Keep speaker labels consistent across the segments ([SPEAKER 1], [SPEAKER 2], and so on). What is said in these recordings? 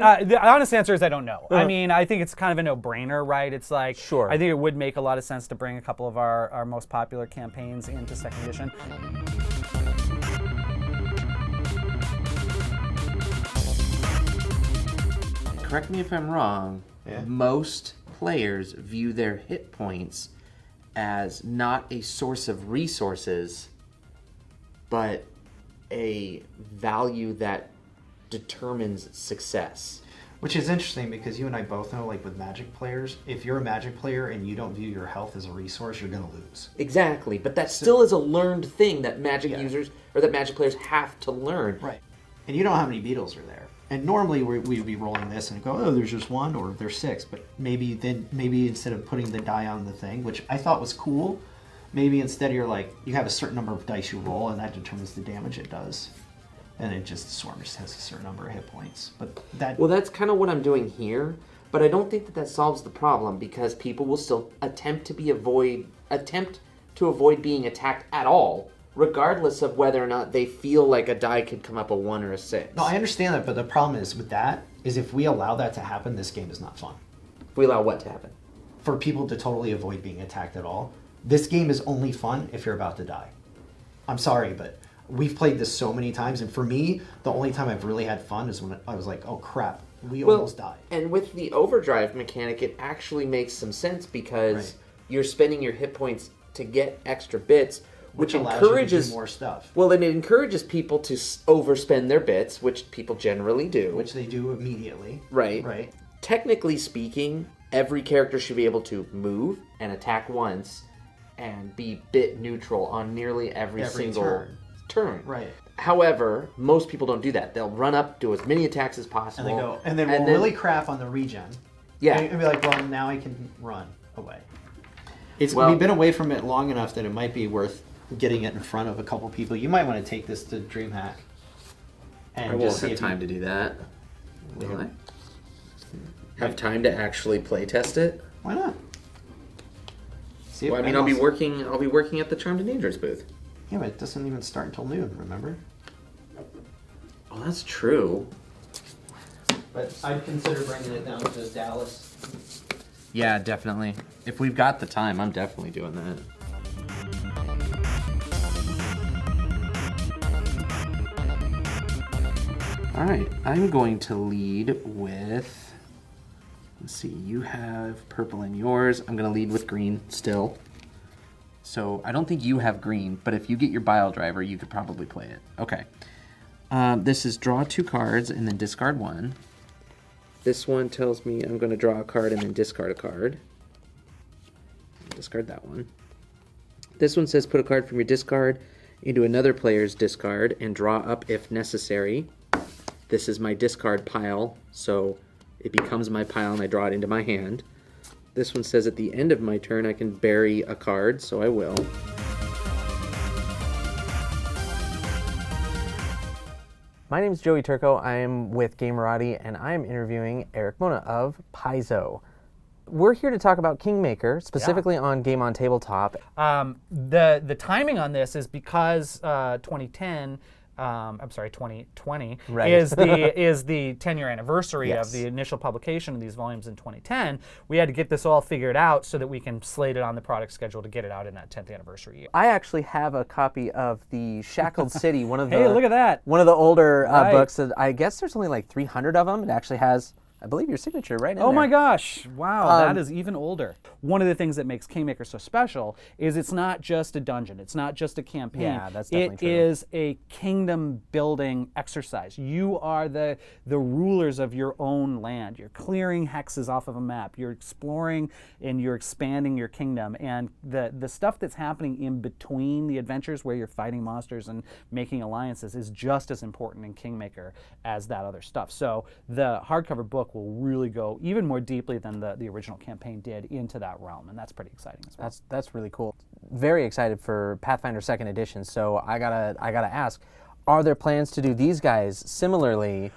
[SPEAKER 1] The honest answer is I don't know. I mean, I think it's kind of a no-brainer, right? It's like,
[SPEAKER 2] Sure.
[SPEAKER 1] I think it would make a lot of sense to bring a couple of our most popular campaigns into 2nd edition.
[SPEAKER 3] Correct me if I'm wrong, most players view their hit points as not a source of resources, but a value that determines success.
[SPEAKER 4] Which is interesting because you and I both know, like with Magic players, if you're a Magic player and you don't view your health as a resource, you're going to lose.
[SPEAKER 3] Exactly, but that still is a learned thing that Magic users or that Magic players have to learn.
[SPEAKER 4] Right. And you don't know how many beetles are there. And normally we'd be rolling this and go, oh, there's just one or there's 6. But maybe instead of putting the die on the thing, which I thought was cool, maybe instead you're like, you have a certain number of dice you roll and that determines the damage it does. And the swarm just has a certain number of hit points.
[SPEAKER 3] Well, that's kind of what I'm doing here, but I don't think that solves the problem because people will still attempt to avoid being attacked at all, regardless of whether or not they feel like a die could come up a 1 or a 6.
[SPEAKER 4] No, I understand that, but the problem is with that is if we allow that to happen, this game is not fun.
[SPEAKER 3] If we allow what to happen?
[SPEAKER 4] For people to totally avoid being attacked at all. This game is only fun if you're about to die. I'm sorry, but we've played this so many times, and for me, the only time I've really had fun is when I was like, oh crap, we almost died.
[SPEAKER 3] And with the overdrive mechanic, it actually makes some sense because you're spending your hit points to get extra bits, which encourages
[SPEAKER 4] you to do more stuff.
[SPEAKER 3] Well, and it encourages people to overspend their bits, which people generally do.
[SPEAKER 4] Which they do immediately.
[SPEAKER 3] Right. Technically speaking, every character should be able to move and attack once and be bit neutral on nearly every single turn.
[SPEAKER 4] Right.
[SPEAKER 3] However, most people don't do that. They'll run up, do as many attacks as possible.
[SPEAKER 4] And then roll really crap on the regen.
[SPEAKER 3] Yeah.
[SPEAKER 4] And be like, well, now I can run away. We've been away from it long enough that it might be worth getting it in front of a couple people. You might want to take this to DreamHack. And
[SPEAKER 3] I won't have time to do that. Will I? Have time to actually play test it?
[SPEAKER 4] Why not?
[SPEAKER 3] Well, I mean, I'll be working at the Charmed and Dangerous booth.
[SPEAKER 4] Yeah, but it doesn't even start until noon, remember?
[SPEAKER 3] Oh, that's true.
[SPEAKER 4] But I'd consider bringing it down to Dallas.
[SPEAKER 3] Yeah, definitely. If we've got the time, I'm definitely doing that. All right, I'm going to lead with, let's see, you have purple in yours. I'm going to lead with green still. So I don't think you have green, but if you get your Bile Driver, you could probably play it. Okay. This is draw 2 cards and then discard 1. This one tells me I'm going to draw a card and then discard a card. Discard that one. This one says put a card from your discard into another player's discard and draw up if necessary. This is my discard pile, so it becomes my pile and I draw it into my hand. This one says at the end of my turn I can bury a card, so I will.
[SPEAKER 2] My name is Joey Turco. I am with Gamerati, and I am interviewing Eric Mona of Paizo. We're here to talk about Kingmaker, specifically on Game on Tabletop.
[SPEAKER 1] The timing on this is because 2020 is the 10-year anniversary of the initial publication of these volumes in 2010. We had to get this all figured out so that we can slate it on the product schedule to get it out in that 10th anniversary year.
[SPEAKER 2] I actually have a copy of the Shackled City, one of the
[SPEAKER 1] look at that.
[SPEAKER 2] One of the older books. I guess there's only like 300 of them. It actually has, I believe, your signature right in there.
[SPEAKER 1] Oh my gosh. Wow, that is even older. One of the things that makes Kingmaker so special is it's not just a dungeon. It's not just a campaign.
[SPEAKER 2] Yeah, that's definitely true.
[SPEAKER 1] It is a kingdom building exercise. You are the rulers of your own land. You're clearing hexes off of a map. You're exploring and you're expanding your kingdom. And the stuff that's happening in between the adventures where you're fighting monsters and making alliances is just as important in Kingmaker as that other stuff. So the hardcover book will really go even more deeply than the original campaign did into that realm, and that's pretty exciting as well.
[SPEAKER 2] That's really cool. Very excited for Pathfinder 2nd Edition. So I gotta ask, are there plans to do these guys similarly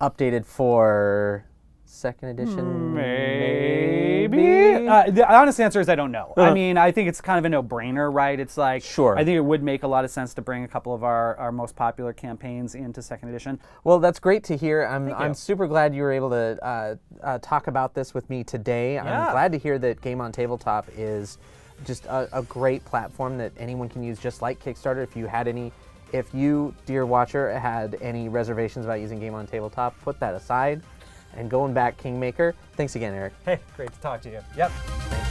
[SPEAKER 2] updated for 2nd Edition?
[SPEAKER 1] Maybe. The honest answer is I don't know. I mean, I think it's kind of a no-brainer, right? It's like,
[SPEAKER 2] Sure.
[SPEAKER 1] I think it would make a lot of sense to bring a couple of our most popular campaigns into second edition.
[SPEAKER 2] Well, that's great to hear. I'm
[SPEAKER 1] you.
[SPEAKER 2] super glad you were able to talk about this with me today.
[SPEAKER 1] Yeah.
[SPEAKER 2] I'm glad to hear that Game on Tabletop is just a great platform that anyone can use, just like Kickstarter. If you, dear watcher, had any reservations about using Game on Tabletop, put that aside and go and back Kingmaker. Thanks again, Eric.
[SPEAKER 1] Hey, great to talk to you. Yep.
[SPEAKER 2] Thanks.